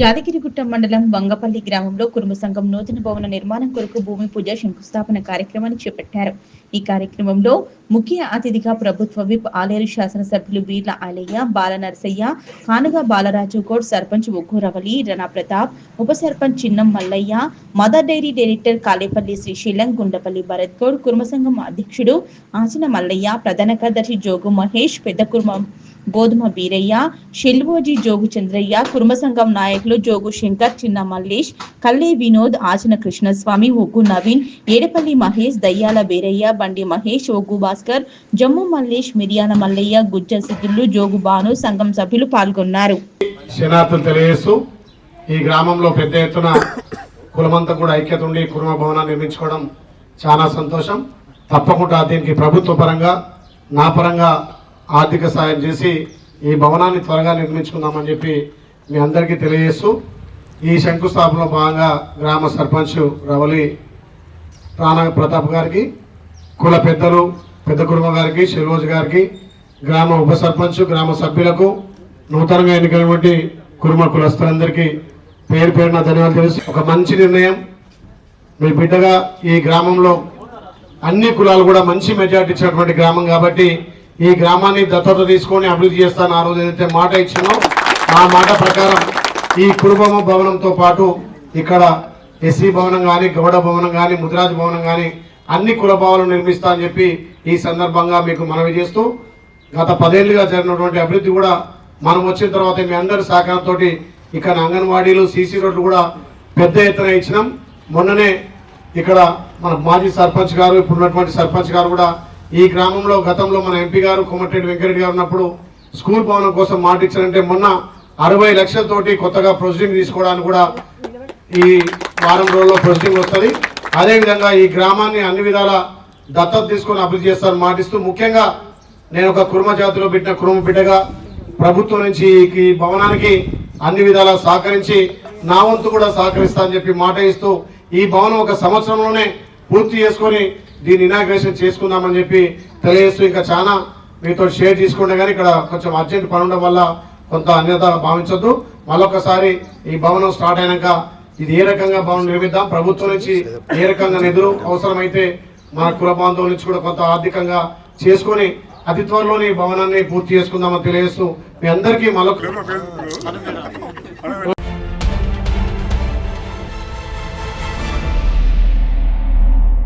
యాదగిరిగుట్ట మండలం వంగపల్లి గ్రామంలో కుటుంబ సంఘం నూతన భవన నిర్మాణం కొరకు భూమి పూజ శంకుస్థాపన కార్యక్రమాన్ని చేపట్టారు. ఈ కార్యక్రమంలో ముఖ్య అతిథిగా ప్రభుత్వ విప్ ఆలేరు శాసనసభ్యులు వీర్ల ఆలయ్య, బాల నరసయ్య, కానుగా బాలరాజు గౌడ్, సర్పంచ్ ఒగ్గురవలి, రణా ప్రతాప్, ఉప sarpanch Chinnam Mallaiah, Mother Dairy director Kalepalli Srisailam, Gundapalli Bharat Goud, Kurma సంఘం అధ్యక్షుడు ఆచిన మల్లయ్య, ప్రధాన కార్యదర్శి జోగు మహేష్, పెద్ద కుర్మ గోధుమ బీరయ్య, షెల్వోజీ జోగు చంద్రయ్య, కుర్మ సంఘం నాయకులు జోగు శంకర్, చిన్న మల్లేష్, కల్లే వినోద్, ఆచన కృష్ణస్వామి, ఒగ్గు నవీన్, ఏడపల్లి మహేష్, దయ్యాల బీరయ్య, బండి మహేష్, ఒగ్గు భాస్కర్, జమ్ము మల్లేష్, మిరియాల మల్లయ్య, గుజ్జ సిద్ధులు, జోగు బాను సంఘం సభ్యులు పాల్గొన్నారు. ఈ గ్రామంలో పెద్ద ఎత్తున కులమంతా కూడా ఐక్యత ఉండి కుర్మ భవనాన్ని నిర్మించుకోవడం చాలా సంతోషం. తప్పకుండా దీనికి ప్రభుత్వ పరంగా నా పరంగా ఆర్థిక సాయం చేసి ఈ భవనాన్ని త్వరగా నిర్మించుకుందామని చెప్పి మీ అందరికీ తెలియజేస్తూ ఈ శంకుస్థాపనలో భాగంగా గ్రామ సర్పంచ్ రవలి రాణా ప్రతాప్ గారికి, కుల పెద్దలు పెద్ద కుటుంబ గారికి, షెల్వోజ్ గారికి, గ్రామ ఉప సర్పంచ్, గ్రామ సభ్యులకు, నూతనంగా ఎన్నికైనటువంటి కుర్మ కులస్తులందరికీ పేరు పేరున ధన్యవాదాలు తెలిసి ఒక మంచి నిర్ణయం. మీ బిడ్డగా ఈ గ్రామంలో అన్ని కులాలు కూడా మంచి మెజార్టీ ఇచ్చినటువంటి గ్రామం కాబట్టి ఈ గ్రామాన్ని దత్తత తీసుకొని అభివృద్ధి చేస్తాను ఆ రోజు ఏదైతే మాట ఇచ్చినో ఆ మాట ప్రకారం ఈ కుటుంబ భవనంతో పాటు ఇక్కడ ఎస్సీ భవనం కానీ, గౌడ భవనం కానీ, ముదిరాజ్ భవనం కానీ అన్ని కుల భవనాలు నిర్మిస్తా అని చెప్పి ఈ సందర్భంగా మీకు మనవి చేస్తూ గత 10 ఏళ్ళుగా జరిగినటువంటి అభివృద్ధి కూడా మనం వచ్చిన తర్వాత మీ అందరి సహకారంతో ఇక్కడ అంగన్వాడీలు, సీసీ రోడ్లు కూడా పెద్ద ఎత్తున ఇచ్చినాం. మొన్ననే ఇక్కడ మన మాజీ సర్పంచ్ గారు, ఇప్పుడున్నటువంటి సర్పంచ్ గారు కూడా ఈ గ్రామంలో గతంలో మన ఎంపీ గారు కోమటిరెడ్డి వెంకరెడ్డి గారు ఉన్నప్పుడు స్కూల్ భవనం కోసం మాట ఇచ్చారంటే మొన్న 60 లక్షలతోటి కొత్తగా ప్రొసీడింగ్ తీసుకోవడానికి కూడా ఈ వారం రోజుల్లో ప్రొసీడింగ్ వస్తుంది. అదేవిధంగా ఈ గ్రామాన్ని అన్ని విధాల దత్తత తీసుకొని అభివృద్ధి చేస్తారని మాటిస్తూ ముఖ్యంగా నేను ఒక కుర్మ జాతిలో పెట్టిన కుర్మ బిడ్డగా ప్రభుత్వం నుంచి ఈ భవనానికి అన్ని విధాలా సహకరించి నా వంతు కూడా సహకరిస్తానని చెప్పి మాట ఇస్తూ ఈ భవనం ఒక సంవత్సరంలోనే పూర్తి చేసుకొని దీన్ని ఇనాగ్రేషన్ చేసుకుందామని చెప్పి తెలియజేస్తూ ఇంకా చాలా మీతో షేర్ తీసుకుంటే కానీ ఇక్కడ కొంచెం అర్జెంట్ పని ఉండడం వల్ల కొంత అన్యత భావించొద్దు. మళ్ళొకసారి ఈ భవనం స్టార్ట్ అయినాక ఇది ఏ రకంగా భవనం నిర్మిద్దాం, ప్రభుత్వం నుంచి ఏ రకంగా నిధులు అవసరమైతే మన కుల బాంధవుల నుంచి కూడా కొంత ఆర్థికంగా చేసుకొని అతి త్వరలోని భవనాన్ని పూర్తి చేసుకుందామని తెలియజేస్తూ మీ అందరికీ మళ్ళీ